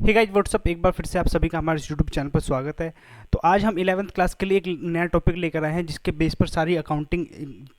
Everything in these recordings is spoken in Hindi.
हे गाइस व्हाट्सअप, एक बार फिर से आप सभी का हमारे यूट्यूब चैनल पर स्वागत है। तो आज हम 11वीं क्लास के लिए एक नया टॉपिक लेकर आए हैं जिसके बेस पर सारी अकाउंटिंग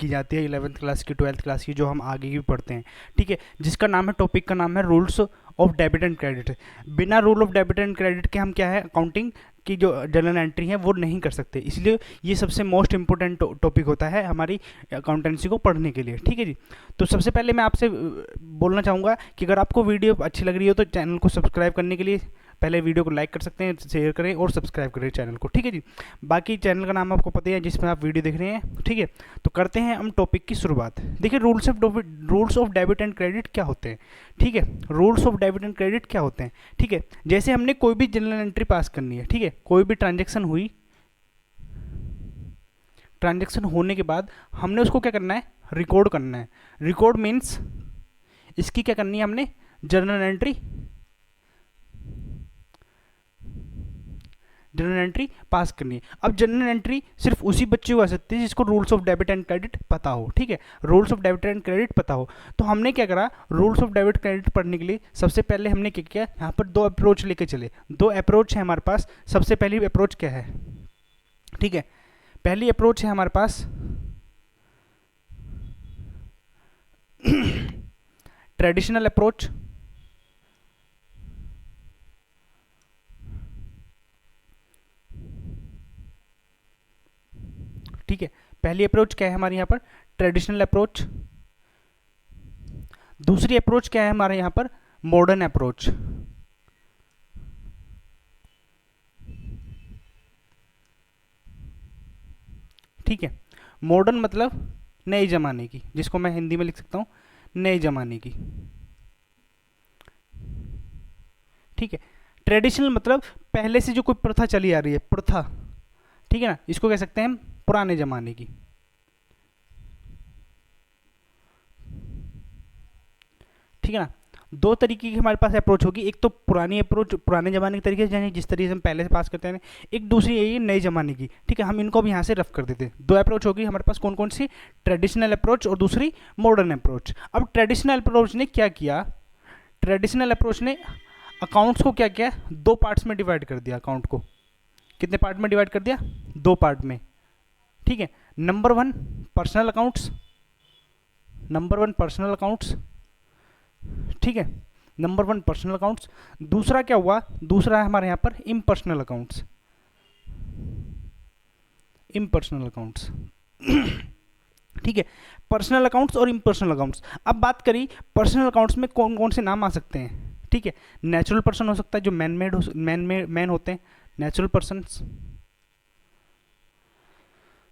की जाती है 11वीं क्लास की 12वीं क्लास की, जो हम आगे भी पढ़ते हैं। ठीक है, जिसका नाम है, टॉपिक का नाम है rules of debit and credit. बिना rule of debit and credit के हम क्या है, अकाउंटिंग की जो जर्नल एंट्री है वो नहीं कर सकते। इसलिए ये सबसे मोस्ट इंपॉर्टेंट टॉपिक होता है हमारी अकाउंटेंसी को पढ़ने के लिए। ठीक है जी। तो सबसे पहले मैं आपसे बोलना चाहूँगा कि अगर आपको वीडियो अच्छी लग रही हो तो चैनल को सब्सक्राइब करने के लिए पहले वीडियो को लाइक कर सकते हैं, शेयर करें और सब्सक्राइब करें चैनल को। ठीक है जी। बाकी चैनल का नाम आपको पता ही है जिसमें आप वीडियो देख रहे हैं। ठीक है, तो करते हैं हम टॉपिक की शुरुआत। देखिए, rules of debit and credit क्या होते हैं। ठीक है, rules of debit and credit क्या होते हैं। ठीक है, जैसे हमने कोई भी जर्नल एंट्री पास करनी है, ठीक है, कोई भी ट्रांजेक्शन हुई, ट्रांजेक्शन होने के बाद हमने उसको क्या करना है, रिकॉर्ड करना है। रिकॉर्ड मीन्स इसकी क्या करनी है, हमने जर्नल एंट्री पास करनी है। अब जर्नल एंट्री सिर्फ उसी बच्चे को आ सकती है जिसको rules of debit and credit पता हो। ठीक है, rules of debit and credit पता हो। तो हमने क्या करा, रूल्स ऑफ डेबिट क्रेडिट पढ़ने के लिए सबसे पहले हमने क्या किया, यहाँ पर दो अप्रोच लेके चले। दो अप्रोच है हमारे पास। सबसे पहली अप्रोच क्या है, ठीक है, पहली अप्रोच है हमारे पास ट्रेडिशनल अप्रोच। ठीक है, पहली अप्रोच क्या है हमारे यहाँ पर, ट्रेडिशनल अप्रोच। दूसरी अप्रोच क्या है हमारे यहाँ पर, मॉडर्न अप्रोच। ठीक है, मॉडर्न मतलब नए जमाने की, जिसको मैं हिंदी में लिख सकता हूँ नए जमाने की। ठीक है, ट्रेडिशनल मतलब पहले से जो कोई प्रथा चली आ रही है, प्रथा। ठीक है ना, इसको कह सकते हैं हम पुराने जमाने की। ठीक है ना, दो तरीके की हमारे पास अप्रोच होगी। एक तो पुरानी अप्रोच, पुराने जमाने के तरीके से, यानी जिस तरीके से हम पहले से पास करते हैं। एक दूसरी है ये नए जमाने की। ठीक है, हम इनको भी यहाँ से रफ कर देते हैं। दो अप्रोच होगी हमारे पास, कौन कौन सी, ट्रेडिशनल अप्रोच और दूसरी मॉडर्न अप्रोच। अब ट्रेडिशनल अप्रोच ने क्या किया, ट्रेडिशनल अप्रोच ने अकाउंट्स को क्या किया, दो पार्ट्स में डिवाइड कर दिया। अकाउंट को कितने पार्ट में डिवाइड कर दिया, दो पार्ट में। ठीक है, number one personal accounts, number one personal accounts. ठीक है, नंबर वन पर्सनल अकाउंट्स। दूसरा क्या हुआ, दूसरा है हमारे यहाँ पर इम्पर्सनल अकाउंट्स, इम्पर्सनल अकाउंट्स। ठीक है, पर्सनल अकाउंट्स और इम्पर्सनल अकाउंट्स। अब बात करी पर्सनल अकाउंट्स में कौन कौन से नाम आ सकते हैं। ठीक है, नेचुरल पर्सन हो सकता है, जो मैन होते हैं, natural persons,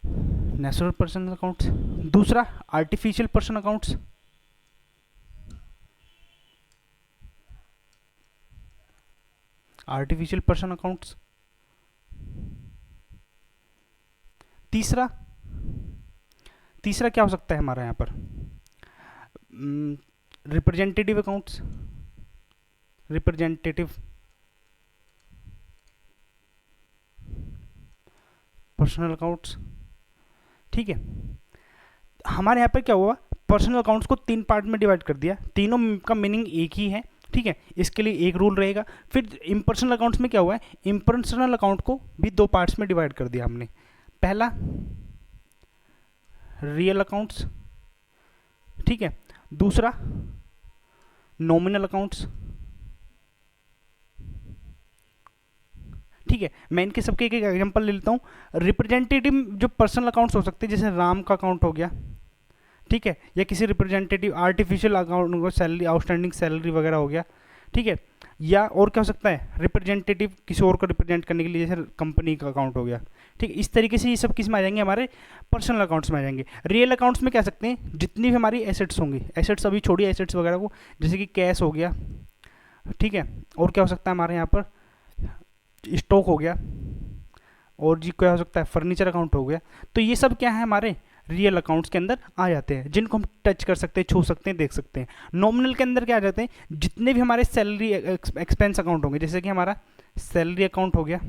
natural person accounts. दूसरा artificial person accounts, artificial person accounts. तीसरा, तीसरा क्या हो सकता है हमारा यहाँ पर, representative accounts, representative personal accounts. ठीक है, हमारे यहाँ पर क्या हुआ, पर्सनल अकाउंट्स को तीन पार्ट में डिवाइड कर दिया। तीनों का मीनिंग एक ही है। ठीक है, इसके लिए एक रूल रहेगा। फिर इम्पर्सनल अकाउंट्स में क्या हुआ है, इम्पर्सनल अकाउंट को भी दो पार्ट्स में डिवाइड कर दिया हमने। पहला रियल अकाउंट्स, ठीक है, दूसरा नॉमिनल अकाउंट्स। ठीक है, मैं इनके सबके एक एक एग्जांपल ले लेता हूँ। रिप्रेजेंटेटिव जो पर्सनल अकाउंट्स हो सकते हैं, जैसे राम का अकाउंट हो गया, ठीक है, या किसी रिप्रेजेंटेटिव आर्टिफिशियल अकाउंट को सैलरी, आउटस्टैंडिंग सैलरी वगैरह हो गया। ठीक है, या और क्या हो सकता है, रिप्रेजेंटेटिव किसी और को रिप्रेजेंट करने के लिए, जैसे कंपनी का अकाउंट हो गया। ठीक है, इस तरीके से ये सब किस में आ जाएंगे, हमारे पर्सनल अकाउंट्स में आ जाएंगे। रियल अकाउंट्स में क्या सकते हैं, जितनी भी हमारी एसेट्स होंगी, एसेट्स अभी छोड़िए एसेट्स वगैरह को, जैसे कि कैश हो गया। ठीक है, और क्या हो सकता है हमारे यहाँ पर, स्टॉक हो गया, और जी क्या हो सकता है, फर्नीचर अकाउंट हो गया। तो ये सब क्या है, हमारे रियल अकाउंट्स के अंदर आ जाते हैं, जिनको हम टच कर सकते हैं, छू सकते हैं, देख सकते हैं। नॉमिनल के अंदर क्या आ जाते हैं, जितने भी हमारे सैलरी एक्सपेंस अकाउंट होंगे, जैसे कि हमारा सैलरी अकाउंट हो गया,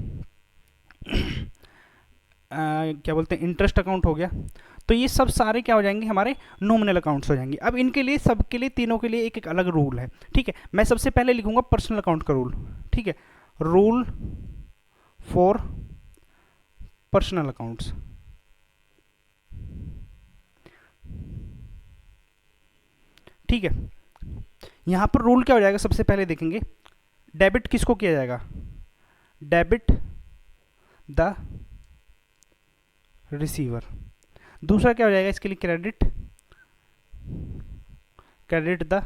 क्या बोलते हैं, इंटरेस्ट अकाउंट हो गया। तो ये सब सारे क्या हो जाएंगे, हमारे नॉमिनल अकाउंट्स हो जाएंगे। अब इनके लिए, सबके लिए, तीनों के लिए एक एक अलग रूल है, ठीक है। मैं सबसे पहले लिखूंगा पर्सनल अकाउंट का रूल, ठीक है, रूल फॉर पर्सनल अकाउंट्स। ठीक है, यहां पर रूल क्या हो जाएगा, सबसे पहले देखेंगे डेबिट किसको किया जाएगा, डेबिट द रिसीवर। दूसरा क्या हो जाएगा इसके लिए, क्रेडिट, क्रेडिट द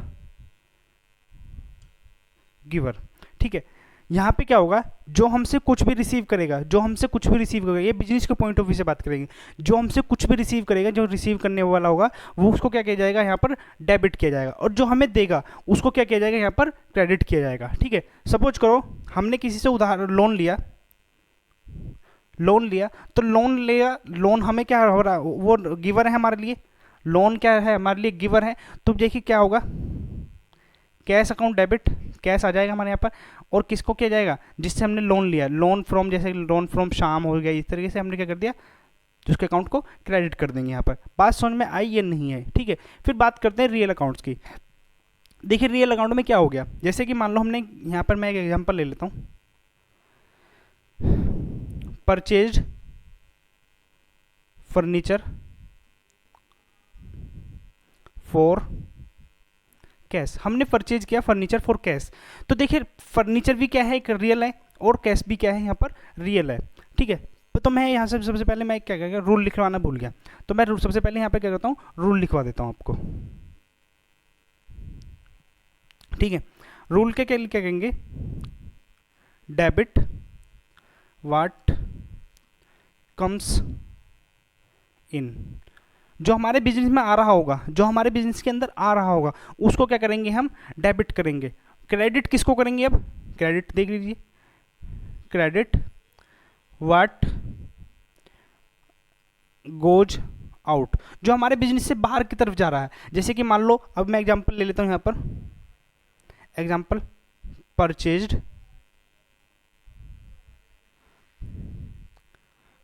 गिवर। ठीक है, यहाँ पे क्या होगा, जो हमसे कुछ भी रिसीव करेगा, जो हमसे कुछ भी रिसीव करेगा, ये बिजनेस के पॉइंट ऑफ व्यू से बात करेंगे, जो हमसे कुछ भी रिसीव करेगा, जो रिसीव करने वाला होगा वो उसको क्या किया जाएगा, यहाँ पर डेबिट किया जाएगा, और जो हमें देगा उसको क्या किया जाएगा, यहाँ पर क्रेडिट किया जाएगा। ठीक है, सपोज करो हमने किसी से उधार लोन लिया, तो लोन हमें क्या हो रहा, वो गिवर है हमारे लिए, लोन क्या है हमारे लिए, गिवर है। तो देखिए क्या होगा, कैश अकाउंट डेबिट, कैश आ जाएगा हमारे यहाँ पर, और किसको किया जाएगा, जिससे हमने लोन लिया, लोन फ्रॉम, जैसे लोन फ्रॉम शाम हो गया, इस तरीके से हमने क्या कर दिया, उसके अकाउंट को क्रेडिट कर देंगे। यहाँ पर बात समझ में आई ये नहीं है, ठीक है। फिर बात करते हैं रियल अकाउंट्स की। देखिए रियल अकाउंट में क्या हो गया, जैसे कि मान लो हमने यहाँ पर, मैं एक एग्जांपल ले लेता हूँ, परचेज्ड फर्नीचर फॉर कैश, हमने परचेज किया फर्नीचर फॉर कैश। तो देखिए फर्नीचर भी क्या है, एक रियल है, और कैश भी क्या है, यहाँ पर रियल है। ठीक है, तो मैं यहाँ से सबसे पहले मैं क्या करेंगे, रूल लिखवाना भूल गया, तो मैं सबसे पहले यहाँ पे क्या करता हूँ, रूल लिखवा देता हूँ आपको। ठीक है, रूल के क्या कहेंगे, डेबिट व्हाट कम्स इन, जो हमारे बिजनेस में आ रहा होगा, जो हमारे बिजनेस के अंदर आ रहा होगा, उसको क्या करेंगे, हम डेबिट करेंगे। क्रेडिट किसको करेंगे, अब क्रेडिट देख लीजिए, क्रेडिट व्हाट गोज आउट, जो हमारे बिजनेस से बाहर की तरफ जा रहा है। जैसे कि मान लो, अब मैं एग्जांपल ले लेता हूं यहां पर, example purchased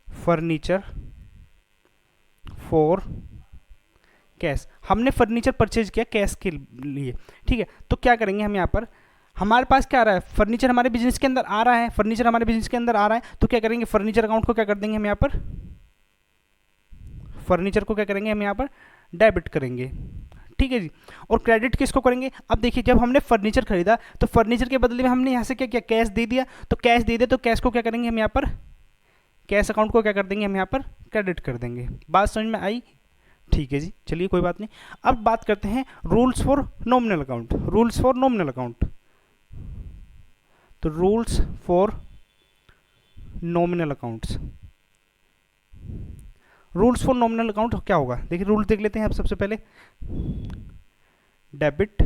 furniture for cash, हमने फर्नीचर परचेज किया कैश के लिए। ठीक है, तो क्या करेंगे हम यहाँ पर, हमारे पास क्या आ रहा है, फर्नीचर हमारे बिजनेस के अंदर आ रहा है, फर्नीचर हमारे बिजनेस के अंदर आ रहा है, तो क्या करेंगे, फर्नीचर अकाउंट को क्या कर देंगे हम यहाँ पर, फर्नीचर को क्या करेंगे हम यहाँ पर डेबिट करेंगे। ठीक है जी, और क्रेडिट किसको करेंगे, अब देखिए जब हमने फर्नीचर खरीदा तो फर्नीचर के बदले में हमने यहाँ से क्या किया, कैश दे दिया, तो कैश दे दिया तो कैश को क्या करेंगे हम यहाँ पर, कैश अकाउंट को क्या कर देंगे हम यहाँ पर क्रेडिट कर देंगे। बात समझ में आई, ठीक है जी, चलिए कोई बात नहीं। अब बात करते हैं rules for nominal account, rules for nominal account. तो rules for nominal accounts, rules for nominal account क्या होगा, देखिए रूल देख लेते हैं अब सबसे पहले, debit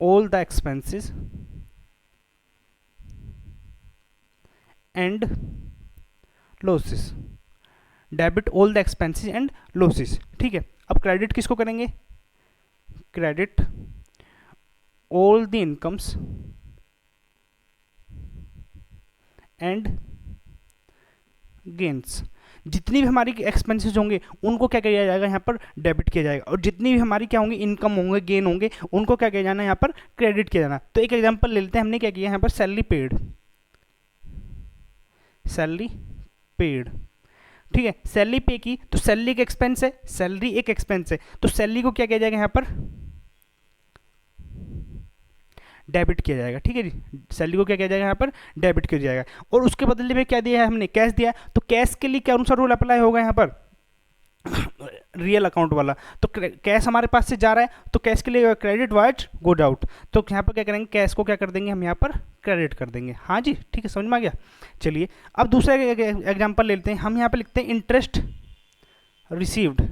all the expenses and losses, debit all the expenses and losses. ठीक है, अब क्रेडिट किसको करेंगे, credit all the incomes and gains, जितनी भी हमारी एक्सपेंसेस होंगे उनको क्या किया जाएगा, यहाँ पर डेबिट किया जाएगा, और जितनी भी हमारी क्या होंगे, इनकम होंगे, गेन होंगे, उनको क्या किया जाना है, यहाँ पर क्रेडिट किया जाना। तो एक एग्जांपल ले लेते हैं, हमने क्या किया यहाँ पर, सैलरी पेड, सैलरी पेड। ठीक है, सैलरी पे की, तो सैलरी एक एक्सपेंस है, सैलरी एक एक्सपेंस है, तो सैलरी को क्या किया जाएगा यहाँ पर डेबिट किया जाएगा। ठीक है जी, सैलरी को क्या किया जाएगा यहाँ पर डेबिट किया जाएगा, और उसके बदले में क्या दिया है हमने, कैश दिया, तो कैश के लिए क्या कौन सा रूल अप्लाई होगा यहाँ पर, रियल अकाउंट वाला। तो कैश हमारे पास से जा रहा है, तो कैश के लिए क्रेडिट व्हाट गोज आउट, तो यहाँ पर क्या करेंगे, कैश को क्या कर देंगे हम यहाँ पर क्रेडिट कर देंगे। हाँ जी, ठीक है, समझ में आ गया। चलिए अब दूसरा एग्जांपल ले लेते हैं, हम यहाँ पर लिखते हैं इंटरेस्ट रिसीव्ड,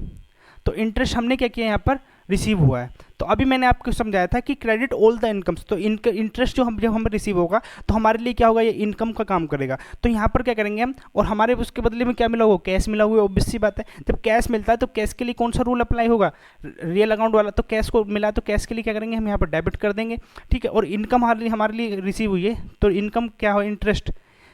तो इंटरेस्ट हमने क्या किया यहाँ पर रिसीव हुआ है। तो अभी मैंने आपको समझाया था कि क्रेडिट ऑल द इनकम्स, तो इंटरेस्ट जो हम जब हमें रिसीव होगा तो हमारे लिए क्या होगा, ये इनकम का काम करेगा। तो यहाँ पर क्या करेंगे हम, और हमारे उसके बदले में क्या मिला होगा, कैश मिला हुआ, ऑब्वियस सी बात है। जब कैश मिलता है तो कैश के लिए कौन सा रूल अप्लाई होगा, रियल अकाउंट वाला। तो कैश को मिला तो कैश के लिए क्या करेंगे हम यहाँ पर डेबिट कर देंगे। ठीक है, और इनकम हमारे लिए रिसीव हुई है, तो इनकम क्या हो, इंटरेस्ट,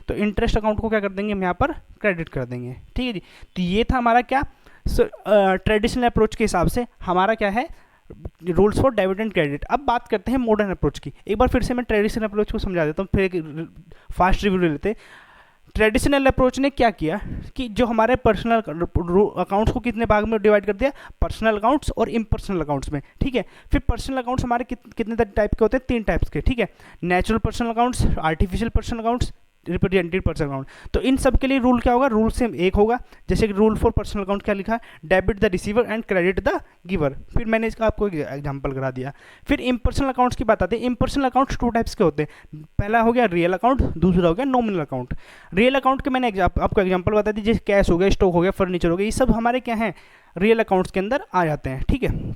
तो इंटरेस्ट अकाउंट को क्या कर देंगे हम यहाँ पर क्रेडिट कर देंगे। ठीक है जी। तो ये था हमारा क्या ट्रेडिशनल अप्रोच के हिसाब से हमारा क्या है rules for debit and credit. अब बात करते हैं मॉडर्न अप्रोच की। एक बार फिर से मैं ट्रेडिशनल अप्रोच को समझा देता हूँ, फिर एक फास्ट रिव्यू ले लेते हैं। ट्रेडिशनल अप्रोच ने क्या किया कि जो हमारे पर्सनल अकाउंट्स को कितने भाग में डिवाइड कर दिया, पर्सनल अकाउंट्स और इम्पर्सनल अकाउंट्स में। ठीक है। फिर पर्सनल अकाउंट्स हमारे कितने टाइप के होते हैं, 3 टाइप्स के। ठीक है। Natural personal accounts, artificial personal accounts, representative personal account. तो इन सब के लिए रूल क्या होगा, रूल सेम एक होगा। जैसे कि रूल फॉर पर्सनल अकाउंट क्या लिखा है, debit the receiver and credit the giver. फिर मैंने इसका आपको एग्जांपल करा दिया। फिर इम्पर्सनल अकाउंट्स की बात आती है। इम्पर्सनल अकाउंट्स 2 टाइप्स के होते हैं। पहला हो गया रियल अकाउंट, दूसरा हो गया नॉमिनल अकाउंट। रियल अकाउंट के मैंने आपको एग्जाम्पल बता दी, जैसे कैश हो गया, स्टॉक हो गया, फर्नीचर हो गया, ये सब हमारे क्या है रियल अकाउंट्स के अंदर आ जाते हैं। ठीक है।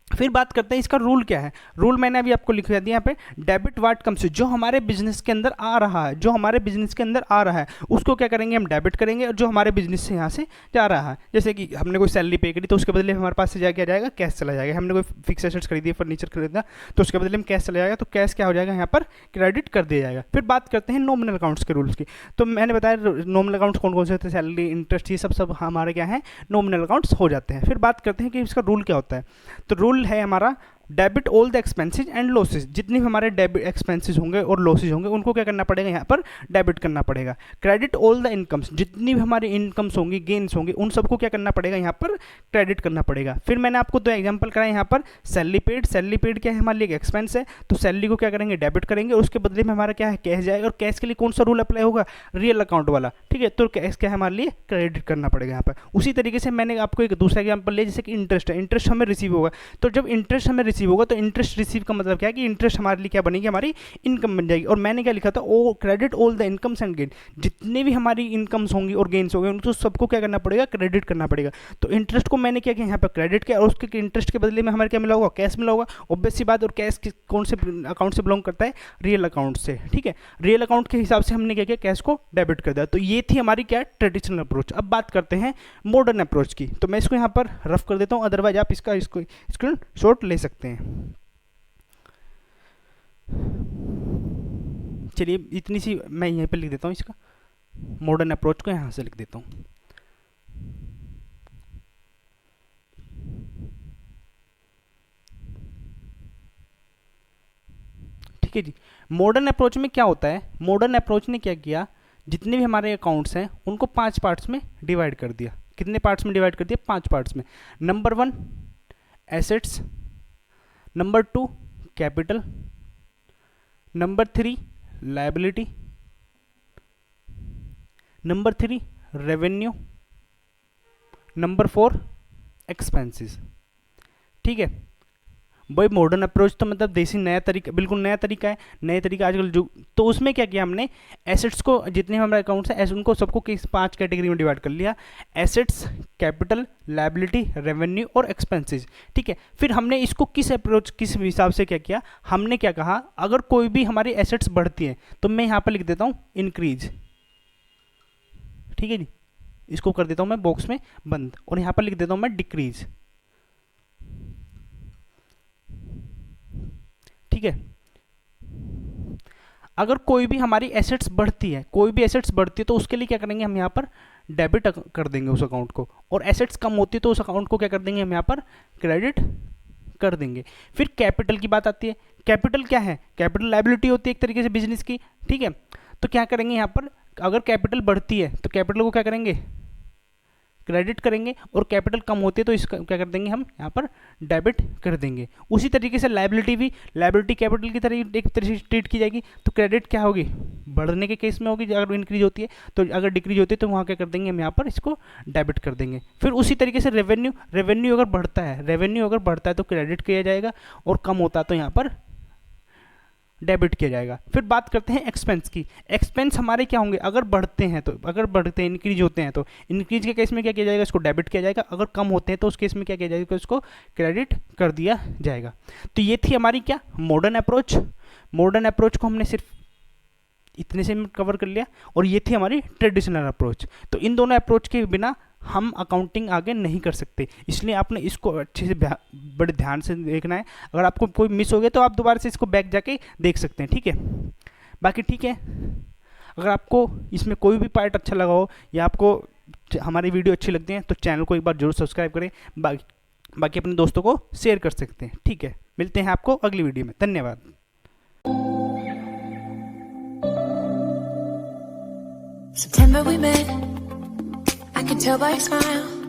फिर बात करते हैं इसका रूल क्या है। रूल मैंने अभी आपको लिख दिया यहाँ पे, डेबिट वाट कम से, जो हमारे बिजनेस के अंदर आ रहा है, जो हमारे बिजनेस के अंदर आ रहा है उसको क्या करेंगे हम डेबिट करेंगे, और जो हमारे बिजनेस से यहाँ से जा रहा है, जैसे कि हमने कोई सैलरी पे करी तो उसके बदले हमारे पास से क्या जाएगा, कैश चला जाएगा। हमने कोई फिक्स एसेट्स खरीदी, फर्नीचर खरीदा तो उसके बदले में कैश चला जाएगा, तो कैश क्या हो जाएगा यहाँ पर क्रेडिट कर दिया जाएगा। फिर बात करते हैं नॉमिनल अकाउंट्स के रूल्स की। तो मैंने बताया नॉमिनल अकाउंट्स कौन कौन से होते हैं, सैलरी, इंटरेस्ट, ये सब हमारे क्या है नॉमिनल अकाउंट्स हो जाते हैं। फिर बात करते हैं कि इसका रूल क्या होता है। तो रूल है हमारा debit all the expenses and losses. जितने भी हमारे डेबिट एक्सपेंसेज होंगे और लॉसेज होंगे उनको क्या करना पड़ेगा यहाँ पर डेबिट करना पड़ेगा। क्रेडिट ऑल द इनकम्स, जितनी भी हमारी इनकम्स होंगी, गेन्स होंगे, उन सबको क्या करना पड़ेगा यहाँ पर क्रेडिट करना पड़ेगा। फिर मैंने आपको 2 एग्जांपल कराए यहाँ पर। सैलरी पेड, सैलरी पेड क्या है हमारे लिए एक एक्सपेंस है, तो सैलरी को क्या करेंगे डेबिट करेंगे, और उसके बदले में हमारा क्या है कैश जाएगा। और कैश के लिए कौन सा रूल अप्लाई होगा, रियल अकाउंट वाला। ठीक है। तो कैश क्या है हमारे लिए क्रेडिट करना पड़ेगा यहाँ पर। उसी तरीके से मैंने आपको एक दूसरा एग्जाम्पल लिया, जैसे कि इंटरेस्ट है। इंटरेस्ट हमें रिसीव होगा, तो जब इंटरेस्ट हमें रिसीव होगा तो इंटरेस्ट रिसीव का मतलब क्या है कि इंटरेस्ट हमारे लिए क्या बनेगी, हमारी इनकम बन जाएगी। और मैंने क्या लिखा था, ओ credit all the incomes and gain, जितने भी हमारी इनकम्स होंगी और गेन्स होंगे उनको सबको क्या करना पड़ेगा क्रेडिट करना पड़ेगा। तो इंटरेस्ट को मैंने क्या किया यहाँ पर क्रेडिट किया, और उसके इंटरेस्ट के बदले में हमारे क्या मिला होगा, कैश मिला होगा, ऑब्वियस सी बात। और कैश कौन से अकाउंट से बिलोंग करता है, रियल अकाउंट से। ठीक है। रियल अकाउंट के हिसाब से हमने क्या किया, कैश को डेबिट कर दिया। तो ये थी हमारी क्या ट्रेडिशनल अप्रोच। अब बात करते हैं मॉडर्न अप्रोच की। तो मैं इसको यहाँ पर रफ कर देता हूँ, अदरवाइज आप इसको स्क्रीन शॉट ले सकते हैं। चलिए इतनी सी मैं यहीं पे लिख देता हूँ, इसका मॉडर्न अप्रोच को यहाँ से लिख देता हूँ। ठीक है जी। मॉडर्न अप्रोच में क्या होता है, मॉडर्न अप्रोच ने क्या किया, जितने भी हमारे अकाउंट्स हैं उनको 5 पार्ट्स में डिवाइड कर दिया। कितने पार्ट्स में डिवाइड कर दिया, 5 पार्ट्स में। Number 1 assets, number 2 capital, number 3 liability, number 3 revenue, number 4 expenses. ठीक है। भाई मॉडर्न अप्रोच तो मतलब देसी नया तरीका, बिल्कुल नया तरीका है, नए तरीका आजकल जो। तो उसमें क्या किया हमने, एसेट्स को, जितने हमारे अकाउंट्स हैं उनको सबको किस 5 कैटेगरी में डिवाइड कर लिया, एसेट्स, कैपिटल, लायबिलिटी, रेवेन्यू और एक्सपेंसेस। ठीक है। फिर हमने इसको किस अप्रोच, किस हिसाब से क्या किया, हमने क्या कहा, अगर कोई भी हमारी एसेट्स बढ़ती है तो मैं यहाँ पर लिख देता हूँ इंक्रीज। ठीक है जी। इसको कर देता हूँ मैं बॉक्स में बंद, और यहाँ पर लिख देता हूँ मैं डिक्रीज। ठीक है। अगर कोई भी हमारी एसेट्स बढ़ती है, कोई भी एसेट्स बढ़ती है तो उसके लिए क्या करेंगे हम यहाँ पर डेबिट कर देंगे उस अकाउंट को, और एसेट्स कम होती है तो उस अकाउंट को क्या कर देंगे हम यहाँ पर क्रेडिट कर देंगे। फिर कैपिटल की बात आती है। कैपिटल क्या है, कैपिटल लायबिलिटी होती है एक तरीके से बिजनेस की। ठीक है। तो क्या करेंगे यहाँ पर, अगर कैपिटल बढ़ती है तो कैपिटल को क्या करेंगे क्रेडिट करेंगे, और कैपिटल कम होती है तो इसका क्या कर देंगे हम यहाँ पर डेबिट कर देंगे। उसी तरीके से लायबिलिटी भी, लायबिलिटी कैपिटल की तरह एक तरह से ट्रीट की जाएगी। तो क्रेडिट क्या होगी, बढ़ने के केस में होगी, अगर इंक्रीज होती है तो, अगर डिक्रीज होती है तो वहाँ क्या कर देंगे हम यहाँ पर इसको डेबिट कर देंगे। फिर उसी तरीके से रेवेन्यू, रेवेन्यू अगर बढ़ता है, रेवेन्यू अगर बढ़ता है तो क्रेडिट किया जाएगा, और कम होता है तो यहाँ पर डेबिट किया जाएगा। फिर बात करते हैं एक्सपेंस की। एक्सपेंस हमारे क्या होंगे, अगर बढ़ते हैं तो, अगर बढ़ते हैं इंक्रीज होते हैं तो इंक्रीज के केस में क्या किया जाएगा, इसको डेबिट किया जाएगा। अगर कम होते हैं तो उस केस में क्या किया जाएगा, इसको क्रेडिट कर दिया जाएगा। तो ये थी हमारी क्या मॉडर्न अप्रोच। मॉडर्न अप्रोच को हमने सिर्फ इतने से कवर कर लिया, और ये थी हमारी ट्रेडिशनल अप्रोच। तो इन दोनों अप्रोच के बिना हम अकाउंटिंग आगे नहीं कर सकते, इसलिए आपने इसको अच्छे से बड़े ध्यान से देखना है। अगर आपको कोई मिस हो गया तो आप दोबारा से इसको बैक जाके देख सकते हैं। ठीक है। बाकी ठीक है। अगर आपको इसमें कोई भी पार्ट अच्छा लगा हो या आपको हमारी वीडियो अच्छी लगती है तो चैनल को एक बार जरूर सब्सक्राइब करें। बाकी अपने दोस्तों को शेयर कर सकते हैं। ठीक है, मिलते हैं आपको अगली वीडियो में। धन्यवाद। September we met, I could tell by your smile.